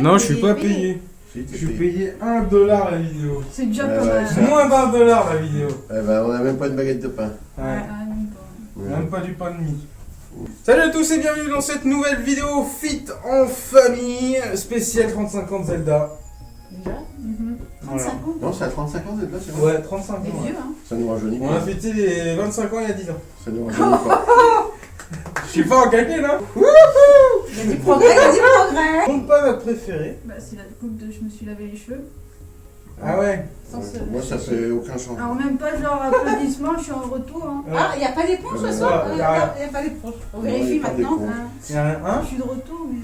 Non, je suis pas payé. Je suis payé 1 $ la vidéo. C'est déjà pas mal. Moins d'1 $ la vidéo. Eh ben, on a même pas une baguette de pain. Ouais. Même pas du pain de mie. Salut à tous et bienvenue dans cette nouvelle vidéo Fit en famille spéciale 35 ans de Zelda. Déjà 35 Voilà. ans. Non, c'est à 35 ans, Zelda, c'est vrai. Ouais, 35 ans. C'est Ouais. vieux, hein. Ça nous rajeunit On pas. a fêté les 25 ans il y a 10 ans. Ça nous rajeunit pas. Je suis pas en calcul hein. Il y a du progrès, il y a du progrès. Compte pas notre préféré. Bah, c'est la coupe de je me suis lavé les cheveux. Ah ouais. Sans se- Moi, ça fait aucun changement. Alors, même pas genre applaudissements, je suis en retour. Hein. Ouais. Ah, il n'y a pas d'éponge ce Ouais, soir. ouais, Il n'y y a a pas d'éponge. On Non, y vérifie a pas maintenant. d'éponge. Hein. Il y en a un. Je suis de retour, mais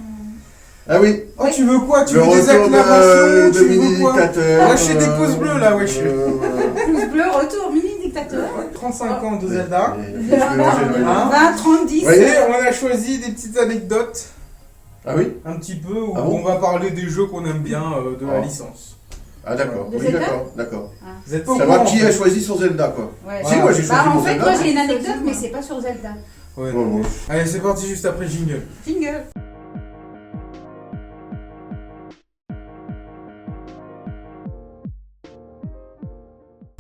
Ah oui, Oh tu veux quoi? Tu le veux des retour acclamations? de Tu veux mini quoi? dictateur. Lâchez des pouces bleus là wesh. pouce bleu, retour, mini dictateur. 35 ans de Zelda. 20, 30, 10. Ouais. Et on a choisi des petites anecdotes. Ah oui. Un petit peu où Ah bon on va parler des jeux qu'on aime bien de la Oh. licence. Ah d'accord, De oui Zelda d'accord, d'accord. Vous êtes pas au Savoir courant, qui en a fait. choisi son Zelda quoi. Ouais. Si, moi j'ai choisi Bah, en mon fait, Zelda. moi j'ai une anecdote, mais c'est pas sur Zelda. Ouais. Bon, bon. Allez, c'est parti juste après le jingle. Jingle.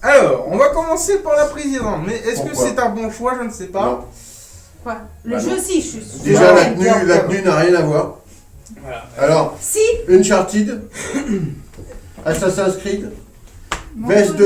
Alors, on va commencer par la présidente. Mais est-ce que Pourquoi c'est un bon choix? Je ne sais pas. Non. Quoi? Le Bah jeu, non. si, je suis. Déjà Ouais, la tenue n'a rien à voir. Voilà. Alors, Si. Uncharted, Assassin's Creed, Mon veste Dieu,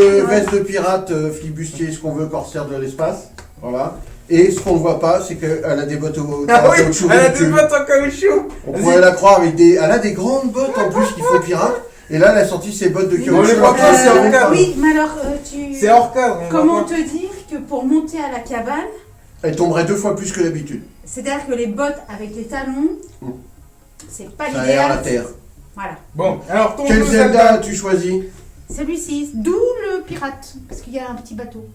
de pirate, flibustier, ce qu'on veut, corsaire de l'espace. Voilà. Et ce qu'on ne voit pas, c'est qu'elle a des bottes au Ah oui, caoutchouc elle a ridicules. des bottes en caoutchouc. On Vas-y. pourrait la croire avec des. Elle a des grandes bottes en plus qui font pirate. Et là, elle a sorti ses bottes de Mais On les caoutchouc. voit pas, c'est hors cadre. Oui, mais alors, tu. C'est hors cadre. on Comment voit te dire que pour monter à la cabane, Elle tomberait 2 fois plus que d'habitude. c'est-à-dire que les bottes avec les talons, Mm. c'est pas Ça aère la l'idéal. terre. Voilà. pas. Bon, alors ton Quel jeu Zelda as-tu choisi? Celui-ci, d'où le pirate, parce qu'il y a un petit bateau.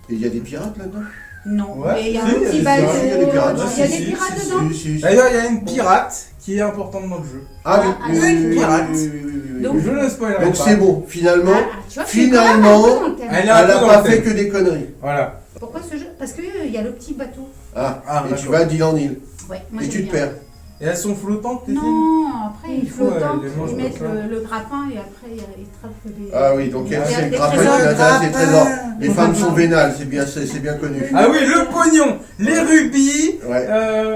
Et il y a des pirates là-dedans? Non, Ouais, mais il y a si, un il y a petit des bateau. pirates, il y a des pirates. Il y a Si, des si, pirates Si, dedans. si, si. D'ailleurs, il y a une pirate qui est importante dans le jeu. Ah oui, Ah, oui, ah, oui, une oui, pirate. oui, oui, oui, oui. Donc, Je ne spoilerai Donc pas. c'est bon, finalement, Tu vois, finalement, je suis quand même un peu dans le thème. Elle elle est un peu n'a dans pas le fait thème. que des conneries. Voilà. Pourquoi ce jeu? Parce qu'il y a le petit bateau. Ah, Ah, et tu d'accord. vas d'île en île. Ouais, moi Et j'aime tu te bien. perds. Et elles sont flottantes, tes films? Non, après Il ils faut, flottent, les manches ils mettent comme ça. le grappin et après ils trappent les. Ah oui, donc elle, Il y a c'est le des grappin qui trésors. la tasse des trésors. Les femmes Ah. sont vénales, c'est bien connu. Ah oui, le pognon, les rubis, Ouais.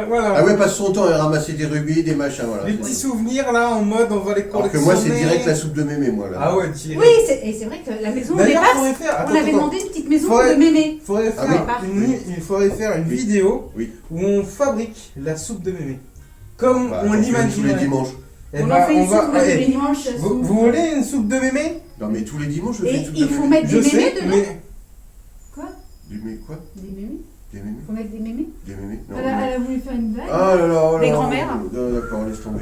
voilà. Ah ouais, passe son temps à ramasser des rubis, des machins, voilà. Les petits souvenirs là en mode on va les Alors collectionner. que moi, c'est direct la soupe de mémé, moi, là. Ah ouais, tiré. Oui, et c'est vrai que la maison au D'ailleurs, départ, faudrait faire. on Attends, avait attends. demandé une petite maison Faudrait- de mémé. Faudrait Ah faire oui. il faudrait faire une Oui. vidéo Oui. où on fabrique la soupe de mémé. Comme Bah, on j'en fais une tous les l'imaginerait. dimanches. Eh On ben, en fait une soupe eh, tous les dimanches. vous voulez une soupe de mémé? Non, mais tous les dimanches, je fais Et une soupe de il faut mémé. mettre Je des mémés sais, dedans. mais Quoi? Des mémés, quoi? Des mémés? Des mémés? Il faut mettre des mémés? Des mémés? Non. Elle a voulu faire une blague. Ah là là, oh là Les là. grands-mères. D'accord, laisse tomber.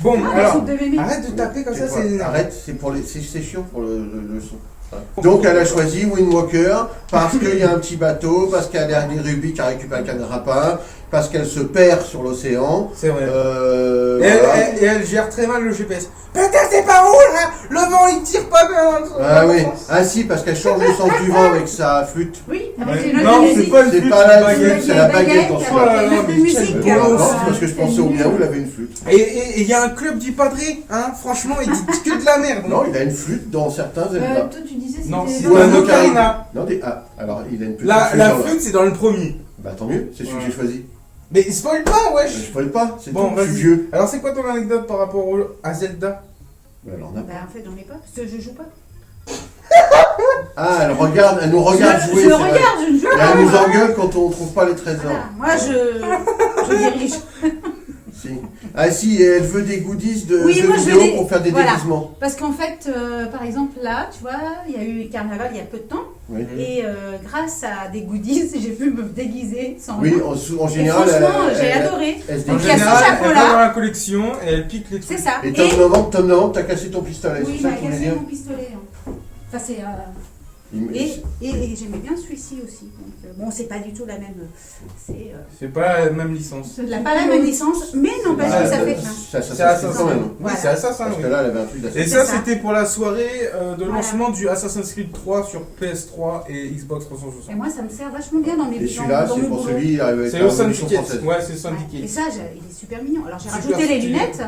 Bon, Ah, la alors, soupe de mémé. arrête de taper comme ça, pas- c'est énervant. Arrête, c'est chiant pour le son. Donc elle a choisi Wind Walker parce qu'il y a un petit bateau, parce qu'elle a des rubis qui récupère un canne-rapin, parce qu'elle se perd sur l'océan. C'est vrai. Voilà. Et elle gère très mal le GPS. Putain, c'est pas où là? Le vent il tire pas bien. Ah oui, ah si, parce qu'elle change le sens du vent avec sa flûte. Oui, Ouais. avec une Non, autre c'est musique. pas une C'est flûte, pas la c'est une flûte, c'est la baguette en avec soi. Oh là là, une autre mais musique. quelle Non, grosse. c'est parce que je pensais au mien où il avait une flûte. Et il y a un club du padré, hein, franchement, il dit que de la merde. Non, il a une flûte dans certains Zelda. Toi, tu disais Non, c'était c'est Ouais, un un ocarina. ocarina. Non, ah, alors il a une petite La flûte. dans flûte, c'est dans le premier. Bah tant mieux, c'est celui que Ouais. j'ai choisi. Mais spoil pas, Mais wesh. je spoil pas, c'est Bon, tout, je suis vas-y. vieux. Alors, c'est quoi ton anecdote par rapport à Zelda? Bah, alors, on a- Bah en fait j'en ai pas, parce que je joue pas. Ah, elle nous regarde je jouer. c'est vrai. regarde, je ne joue Et pas. elle nous engueule quand on trouve pas les trésors. Voilà, moi je dirige. Si. Ah si, et elle veut des goodies de Oui, jeux moi, je vidéo veux des- pour faire des voilà. déguisements. Parce qu'en fait, par exemple là, tu vois, il y a eu le carnaval il y a peu de temps. Oui, Et grâce à des goodies, j'ai pu me déguiser sans oui rien. en Et général, franchement, j'ai adoré. elle se En Donc, il y a déguise. ce général, elle chapeau-là. va dans la collection et elle pique les trucs. C'est ça. Et Tom Novembre, t'as cassé ton pistolet, Oui, c'est il ça m'a que tu voulais cassé dire mon pistolet. Hein. Enfin, c'est. Il- Et j'aimais bien celui-ci aussi. Donc, bon, c'est pas du tout la même. C'est C'est pas la même licence. pas la même licence, mais n'empêche que ça fait plein. Ça C'est s'inscrit Assassin. quand même. Oui, Voilà. c'est Assassin, Parce oui. que là, elle avait un truc Et d'assassin. ça, ça. c'était pour la soirée de Voilà. lancement du Assassin's Creed 3 sur PS3 et Xbox Et 360. moi, ça me sert vachement bien dans mes Et celui-là, dans c'est mon pour boulot. celui avec C'est la le Révolution Syndicate. française. Ouais, c'est Ouais. Et Syndicate. ça, il est super mignon. Alors, j'ai Super rajouté les stylé. lunettes.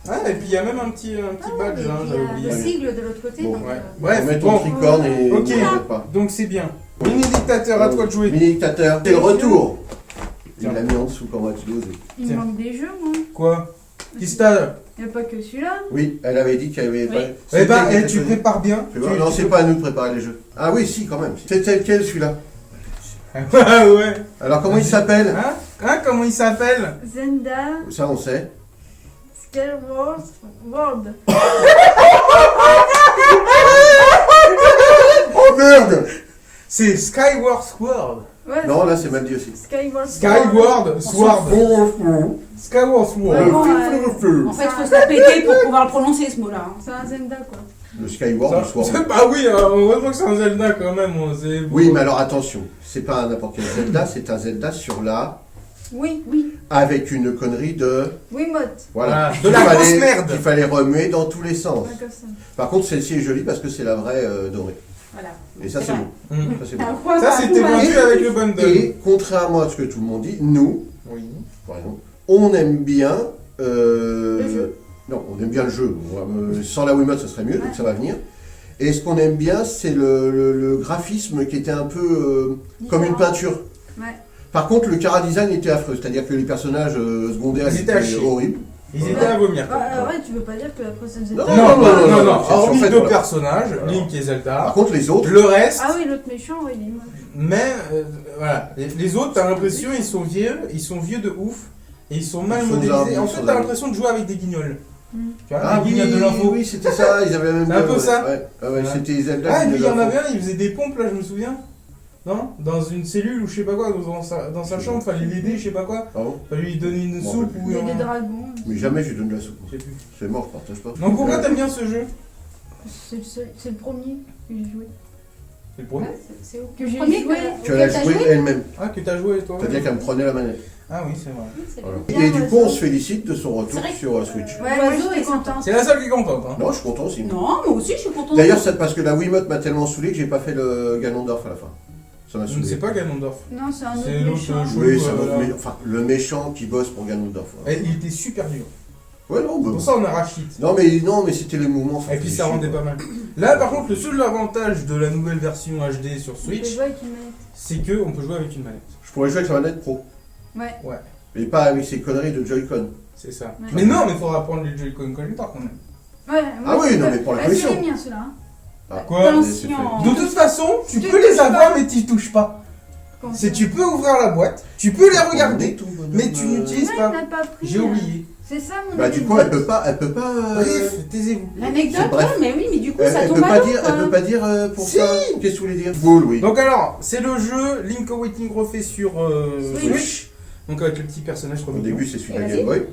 Ouais, et puis il y a même un petit badge, hein, j'avais le oublié. sigle de l'autre côté. Bon. Donc, Ouais. On Bref, met ton bon, tricorne et Ok. on n'arrête pas. donc c'est bien. Mini dictateur, à toi de jouer. Mini dictateur, c'est le retour. Il Tiens. l'a mis en dessous quand on va te doser. Il Tiens. me manque des jeux, moi. Quoi? Qui se t'a... Il n'y a pas que celui-là. Oui, elle avait dit qu'elle avait Oui. pas. Eh ben, C'était- tu prépares bien. Tu vois, non, c'est pas à nous de préparer les jeux. Ah oui, si, quand même. C'était lequel celui-là? Ouais. Alors, comment il s'appelle? Hein, comment il s'appelle? Zelda, Ça, on sait. Skyward World. Oh merde! C'est Skyward Sword. Ouais, Non, là, c'est mal dit aussi. Skyward Skyward Sword. Skyward Sword. Ouais, bon, En fait, il faut se la péter pour pouvoir le prononcer ce mot-là. C'est un Zelda, quoi. Le Skyward Ça- Sword. Bah oui, heureusement que c'est un Zelda quand même. C'est beau. Oui, mais alors attention, c'est pas un n'importe quel Zelda, c'est un Zelda sur la. Oui, Avec une connerie de. Wiimote. Voilà. Ah, de la Qu'il grosse fallait- merde. Qu'il fallait remuer dans tous les sens. Ouais, comme ça. Par contre, celle-ci est jolie parce que c'est la vraie dorée. Voilà. Et ça, C'est c'est vrai. beau. Mm. Ça, c'est beau. Ça, c'était vendu avec le bundle. Et contrairement à ce que tout le monde dit, nous, Oui. par exemple, on aime bien. Le jeu. Non, on aime bien le jeu. Sans la Wiimote, ce serait mieux, donc ça va venir. Et ce qu'on aime bien, c'est le graphisme qui était un peu comme une peinture. Ouais. Par contre, le chara design était affreux, c'est-à-dire que les personnages secondaires Ils étaient à étaient chier. horribles. Ils étaient à vomir. Ouais, tu veux pas dire que la prochaine Zelda. Non, Non, c'est en hormis fait, deux voilà. personnages, Voilà. Link et Zelda. Par contre, les autres, Le reste, Ah oui, l'autre méchant, ouais, il est moche. mais voilà. Les autres, t'as l'impression ils sont vieux de ouf. Et ils sont mal Ils sont modélisés. zombies, En ils fait, sont t'as zombies. l'impression de jouer avec des guignols. Mm. Tu vois, ah les oui, guignols de l'info. oui, c'était ça, ils avaient la même. C'est un peu ça. Ouais, ah ouais, Ouais. c'était Zelda. Ah, et puis il y en Guignol avait un, il faisait des pompes là, je me souviens. Non? Dans une cellule ou je sais pas quoi, dans sa chambre, fallait l'aider, je sais pas quoi. Ah bon. Fallait lui donner une Bon, soupe ou Il y a un. des dragons. Mais jamais je lui donne de la soupe. Je sais plus. C'est mort, je partage pas. Donc pourquoi t'aimes bien ce jeu? C'est le premier que j'ai joué. C'est le premier. C'est au Que j'ai premier joué. Tu l'as joué elle-même. Ah, que t'as joué toi? C'est-à-dire qu'elle me prenait la manette. Ah oui, c'est vrai. C'est Voilà. bien. Et du coup, on se félicite de son retour C'est vrai. sur Switch. Ouais, moi L'oiseau j'étais est contente. C'est la seule qui est contente. Hein. Non, je suis content aussi. Non, moi aussi je suis contente. D'ailleurs, c'est parce que la Wiimote m'a tellement saoulé que j'ai pas fait le Ganondorf à la fin. Ça m'a Je ne sais saoulé. pas Ganondorf. Non, c'est un C'est autre l'autre méchant. jeu. Oui, c'est Voilà. enfin, le méchant qui bosse pour Ganondorf. Ouais, Et il était super dur. ouais non, bah, Pour ça on a rachit. non, mais c'était les mouvements. Et puis fait ça chier, rendait quoi. pas mal. Là par contre le seul avantage de la nouvelle version HD sur Tu peux Switch, jouer avec une manette. c'est que on peut jouer avec une manette. Je pourrais jouer avec la manette pro. Ouais. Ouais, Mais pas avec ces conneries de Joy-Con. c'est ça. Ouais. Mais non, mais faudra prendre les Joy-Con collector quand même. Ouais, Ah oui, non, mais pour la collection. C'est les miens, ceux-là. Hein. Ah, Quoi mais c'est fait. Attention. De toute façon, tu Tu peux touches les avoir mais tu touches pas. Comment C'est ça tu peux ouvrir la boîte, tu peux les regarder, Tout bonhomme, mais tu n'utilises Ouais, pas. il n'a pas pris. J'ai oublié. C'est ça mon Bah du coup, elle peut pas. Bref, taisez-vous. L'anecdote, C'est bref. ouais, mais oui, mais du coup ça Elle tombe peut à pas l'eau, dire. quoi. Elle peut pas dire pour Si. ça. Qu'est-ce que vous voulez dire? Boule, oui. Donc alors, c'est le jeu Link Awakening refait sur Switch. Switch. Donc avec le petit personnage trop Au mignon. début, c'est celui de la Vas-y. Game Boy.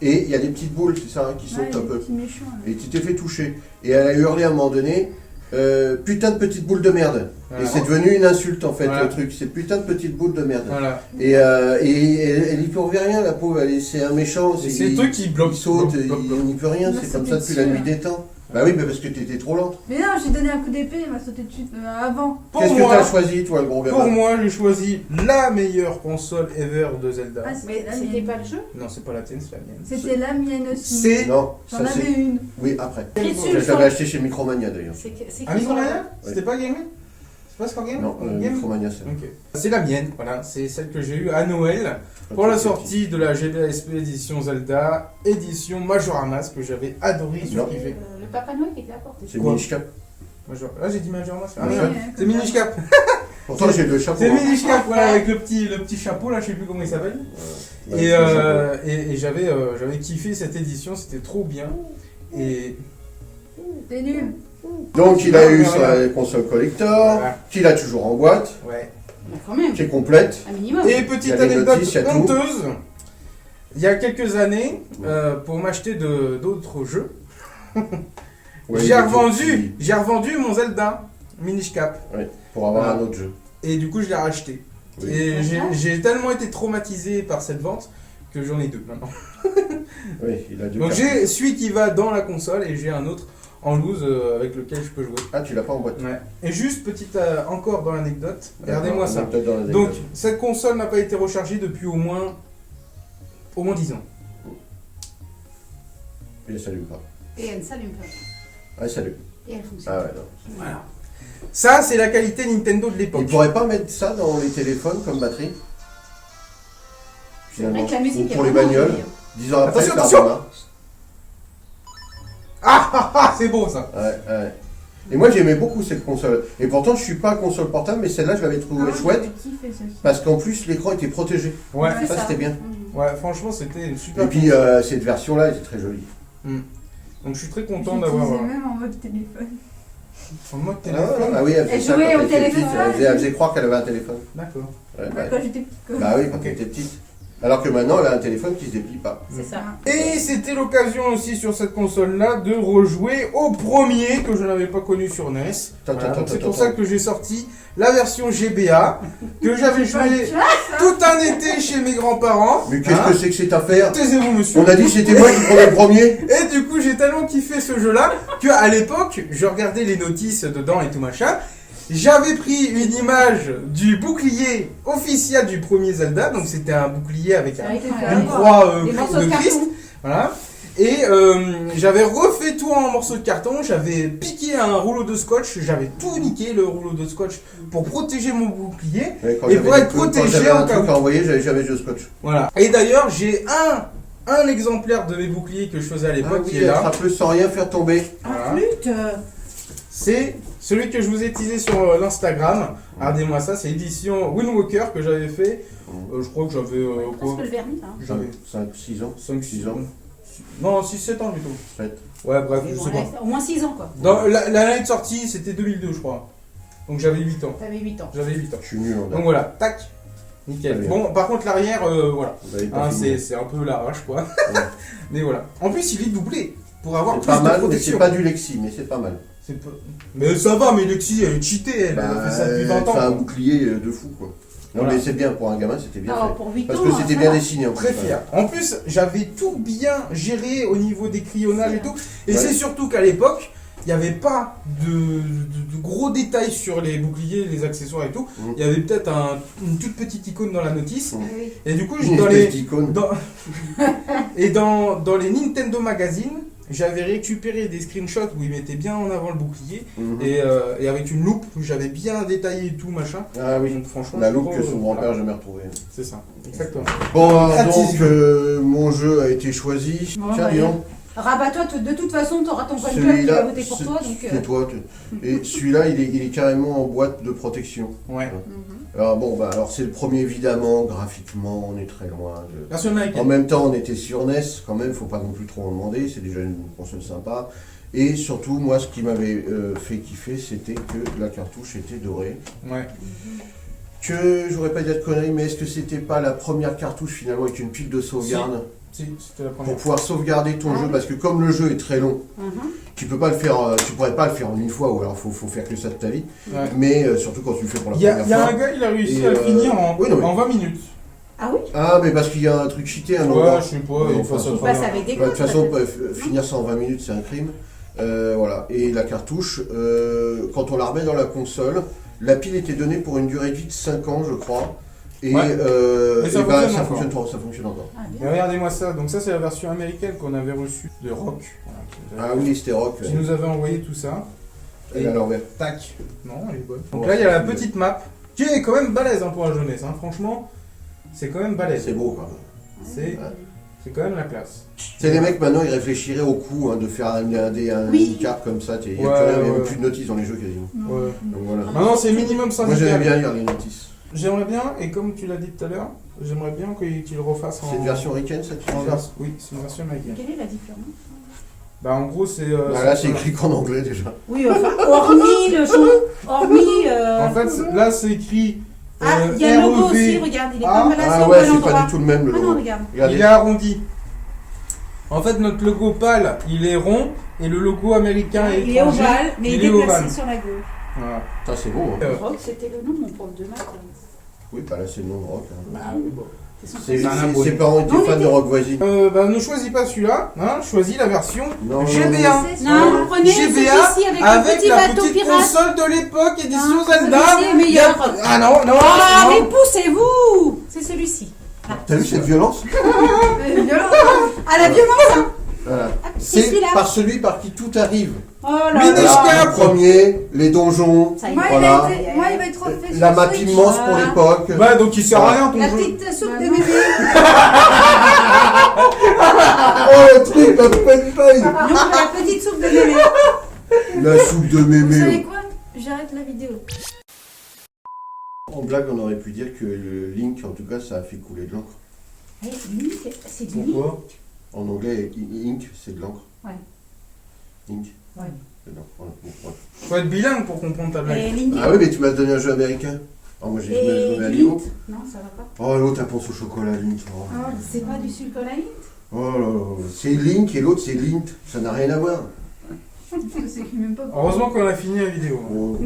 Et il y a des petites boules, c'est ça, qui Ouais, sautent un les peu. petits méchants. Là. Et tu t'es fait toucher. Et elle a hurlé à un moment donné, putain de petite boule de merde. Voilà. Et c'est devenu une insulte en fait, Voilà. le truc. C'est putain de petite boule de merde. Voilà. Et elle y peut rien, la pauvre. C'est un méchant. Et c'est le truc qui bloque. Il saute, bloque, bloque, bloque. il n'y peut rien. Il m'a C'est comme sauté ça depuis la dessus, nuit là. des temps. Bah oui, mais parce que t'étais trop lente. Mais non, j'ai donné un coup d'épée, il m'a sauté dessus avant. Pour Qu'est-ce que moi, t'as choisi, toi, le gros pour gamin? moi, j'ai choisi la meilleure console ever de Zelda. Ah, Mais c'était la c'était mienne. pas le jeu. Non, c'est pas la tienne, c'est la mienne. C'était la mienne aussi. C'est Non, J'en ça avais c'est. une. Oui, après. Écrit dessus, Je je l'avais sens. acheté chez Micromania d'ailleurs. C'est Ah, Micromania C'était pas Game Boy? C'est pas Score Game Non, Game Micromania, c'est. Ok. C'est la mienne, voilà, c'est celle que j'ai eue à Noël pour la sortie de la GBSP édition Zelda, édition Majora Mask que j'avais adoré et Non. surkiffé. Le Papa Noël qui était à portée. C'est Quoi Minish Cap. Là j'ai dit Majora Mask. Ah, Ouais. merde. C'est Minish Cap. Pourtant, j'ai le chapeau. C'est hein. Minish Cap, voilà, avec le petit chapeau là, je sais plus comment il s'appelle. Ouais, Et, le chapeau. et j'avais kiffé cette édition, c'était trop bien. Et T'es nul. Donc, il a eu Voilà. sa console collector, Voilà. qu'il a toujours en boîte, ouais. Mais quand même, qui est complète. un minimum. Et Il y petite a des anecdote notices, il y a tout. honteuse, il y a quelques années, pour m'acheter d'autres jeux, Ouais, j'ai il est revendu mon Zelda Minish Cap. tout petit. Pour avoir Voilà. un autre jeu. Et du coup, je l'ai racheté. Oui. Et j'ai tellement été traumatisé par cette vente que j'en ai deux maintenant. Oui, il a deux Donc cartes. j'ai celui qui va dans la console et j'ai un autre en loose avec lequel je peux jouer. Ah, tu l'as pas en boîte. Ouais. Et juste petite encore dans l'anecdote, regardez-moi ça. Peut-être dans la Donc décade. cette console n'a pas été rechargée depuis au moins 10 ans. Et elle s'allume pas. Et elle ne s'allume pas. Ah, elle s'allume. Et elle fonctionne. Ah ouais, non. Voilà. Ça, c'est la qualité Nintendo de Ils l'époque. pourraient pas mettre ça dans les téléphones comme batterie? C'est vrai que la musique Ou est pour les vraiment bagnoles. jolie, hein. 10 ans après, Attention, ça attention. redémarre. C'est beau ça. Ouais. Et moi j'aimais beaucoup cette console. Et pourtant je suis pas console portable, mais celle-là je l'avais trouvée Ah, chouette. j'avais kiffé celle-ci. Parce qu'en plus l'écran était protégé. Ouais. C'est Ça c'était bien. Mhm. Ouais, franchement, c'était une super. Et puis cette version-là était très jolie. Donc je suis très content d'avoir. J'utilisais même en mode téléphone. En mode Ah, téléphone. ah oui, elle faisait Elle ça jouait quand au elle était téléphone. petite. Elle faisait croire qu'elle avait un téléphone. D'accord. Ouais, Bah, quand j'étais petite. quoi. Bah oui, quand Ok. elle était petite. Alors que maintenant elle a un téléphone qui se déplie pas. C'est ça. Et c'était l'occasion aussi sur cette console-là de rejouer au premier que je n'avais pas connu sur NES. Voilà, donc c'est pour ça que j'ai sorti la version GBA que j'avais joué tout un été chez mes grands-parents. Mais qu'est-ce que c'est que cette affaire? Taisez-vous, monsieur. On a dit que c'était moi qui prenais le premier. Et du coup, j'ai tellement kiffé ce jeu-là que à l'époque, je regardais les notices dedans et tout machin. J'avais pris une image du bouclier officiel du premier Zelda, donc c'était un bouclier avec Ça a été fait une avoir. croix Des morceaux de de Christ. carton. Voilà. Et j'avais refait tout en morceaux de carton, j'avais piqué un rouleau de scotch, j'avais tout niqué le rouleau de scotch pour protéger mon bouclier. Ouais, quand Et j'avais pour être des trucs- protégé quand j'avais au un cas truc où. à envoyer, j'avais jamais de scotch. Voilà. Et d'ailleurs, j'ai un exemplaire de mes boucliers que je faisais à Ah l'époque oui, qui est là. attrape-le sans rien faire tomber. Voilà. Un flûte. C'est celui que je vous ai teasé sur l'Instagram. Regardez-moi ça, c'est l'édition Wind Walker que j'avais fait. Je crois que j'avais quoi Presque le vernis, hein. J'avais 5, 6 ans. 5-6 ans. Non, 6-7 ans plutôt. 7. Ouais, bref, Mais je bon, sais pas. là, au moins 6 ans, quoi. Dans l'année de sortie, c'était 2002, je crois. Donc j'avais 8 ans. T'avais 8 ans. J'avais 8 ans. Je suis nul en Donc date. voilà, tac. Nickel. Très bien. Bon, par contre, l'arrière, voilà. Vous avez pas Hein, fini. c'est un peu l'arrache, quoi. Mais voilà. En plus, il est doublé. Pour avoir C'est plus pas de mal, mais protection. c'est pas du Lexi, mais c'est pas mal. C'est pas- Mais ça va, mais Lexi, elle est cheatée, elle a fait ça depuis 20 elle fait un ans. bouclier de fou, quoi. Non, Voilà. mais c'est bien, pour un gamin, c'était bien Alors, fait. pour 8 Parce ans. que c'était ça bien va. dessiné, en plus. Très fier. En plus, j'avais tout bien géré au niveau des crayonnages et tout. Et Ouais. c'est surtout qu'à l'époque, il n'y avait pas de gros détails sur les boucliers, les accessoires et tout. Mm. Il y avait peut-être une toute petite icône dans la notice. Mm. Oui. Et du coup, Une dans espèce les, d'icône. dans les Nintendo Magazine, j'avais récupéré des screenshots où ils mettaient bien en avant le bouclier. Mhm. Et avec une loupe, j'avais bien détaillé tout, machin. Ah oui, Donc franchement, la je suis loupe trop- que son voilà. grand-père n'a jamais retrouvée. C'est ça, exactement. Bon, alors, Gratis. donc, mon jeu a été choisi. Bon, Tiens, bah, dis donc. Rabat-toi, de toute façon, t'auras ton fan club qui va Celui-là, voter pour toi, donc. c'est toi. Et celui-là, il est carrément en boîte de protection. Ouais. Mhm. Alors bon, bah alors c'est le premier évidemment, graphiquement, on est très loin. Version En américaine. même temps, on était sur NES, quand même, faut pas non plus trop en demander, c'est déjà une console sympa. Et surtout, moi, ce qui m'avait fait kiffer, c'était que la cartouche était dorée. Ouais. Que, j'aurais pas dit de conneries, mais est-ce que c'était pas la première cartouche finalement avec une pile de sauvegarde Si, c'était la pour première. pouvoir sauvegarder ton Ah jeu? oui. Parce que comme le jeu est très long, Mhm. tu peux pas le faire, tu pourrais pas le faire en une fois, ou alors faut faire que ça de ta vie. Ouais. Mais surtout quand tu le fais pour la Il y a première un fois. gars, il a réussi Et, à le finir en, oui, non, mais- en 20 minutes. Ah oui. Ah, mais parce qu'il y a un truc cheaté, un Ouais, endroit. je sais pas, Ouais, il enfin, passe à il Il travers. passe avec des Bah, de codes. toute façon, peut-être. finir ça en 20 minutes, c'est un crime. Voilà. Et la cartouche, quand on la remet dans la console, la pile était donnée pour une durée de vie de 5 ans, je crois. Et, Ouais. Et ça et bah, fonctionne ça encore. fonctionne encore. Ça fonctionne encore. Ah, Et bien. regardez-moi ça, donc ça c'est la version américaine qu'on avait reçue de Rock. Voilà, qui nous avait- Ah oui, c'était rock. qui nous avait envoyé tout ça. Elle est à l'envers. Tac. Non, elle est bonne. Donc Ouais, là il y a la c'est petite map, qui est quand même balèze hein, pour la jeunesse. Hein. Franchement, c'est quand même balèze. C'est beau, quoi. C'est quand même la classe. C'est les mecs maintenant, ils réfléchiraient au coup hein, de faire un Oui. handicap comme ça. Il n'y Ouais, a même ouais. plus de notices dans les jeux quasiment. Ouais. Donc voilà. Maintenant c'est minimum Moi j'aimais syndical. bien lire les notices. J'aimerais bien, et comme tu l'as dit tout à l'heure, j'aimerais bien qu'il refasse en. C'est une version ricaine cette en version. Oui, c'est une version américaine. Quelle est la différence? Bah en gros c'est. Bah, là c'est écrit qu'en anglais déjà. Oui, enfin, hormis le son. Hormis. En fait, là c'est écrit. Ah, il y a le logo REV. aussi, regarde, il est Ah, pas mal assis Ah au ouais, bon c'est endroit. pas du tout le même le Ah non, logo. regarde. Regardez. Il est arrondi. En fait, notre logo pâle, il est rond, et le logo américain est Il est étranger, ovale, mais il est ovale. déplacé sur la gauche. Voilà. Ça c'est beau. Hein. Euh, Rock, c'était le nom de mon prof de maths. Oui, bah là c'est le nom de rock. Hein. Bah oui, bon. C'est son Ses C'est un abonné. parents étaient Non, fans mais de rock voisine. Bah ne choisis pas celui-là, hein, choisis la version Non, GBA. Non, prenez GBA celui-ci avec, le avec petit la bateau petite pirate. console de l'époque, édition Non, Zelda. celui-ci est meilleur. Ah non, non, Ah, non. mais poussez-vous. C'est celui-ci. T'as vu cette violence? À la violence, hein. Voilà. c'est C'est celui-là. par celui par qui tout arrive. Oh là Mini là. Scap. Le premier, les donjons, Ça y est. Moi, Voilà. il va être refait sur la map Switch. immense pour l'époque. Ouais, donc il sert à rien ton La jeu. petite soupe Bah de non. bébé. Oh le truc, la petite feuille. Non, la petite soupe de bébé. La soupe de Vous savez mémé. quoi? J'arrête la vidéo. En blague, on aurait pu dire que le Link, en tout cas, ça a fait couler de l'encre. Eh, Link, c'est du Link. Pourquoi? En anglais, ink, c'est de l'encre. Ouais. Ink. Ouais. C'est de l'encre. Voilà. Bon, ouais. Faut être bilingue pour comprendre ta blague. Et Link. Ah oui, mais tu m'as donné un jeu américain. Oh, moi, je Et me mets à niveau. Lint. Non, ça va pas. Oh, l'autre, elle pense au chocolat, Link. Oh, Oh, c'est pas du chocolat Lint. oh là là. C'est Link et l'autre, c'est Lint. Ça n'a rien à voir. C'est écrit même pas. Heureusement qu'on a fini la vidéo. Oh,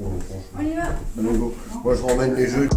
oh, franchement. On y va. Allez, go. Moi, je ramène les jeux.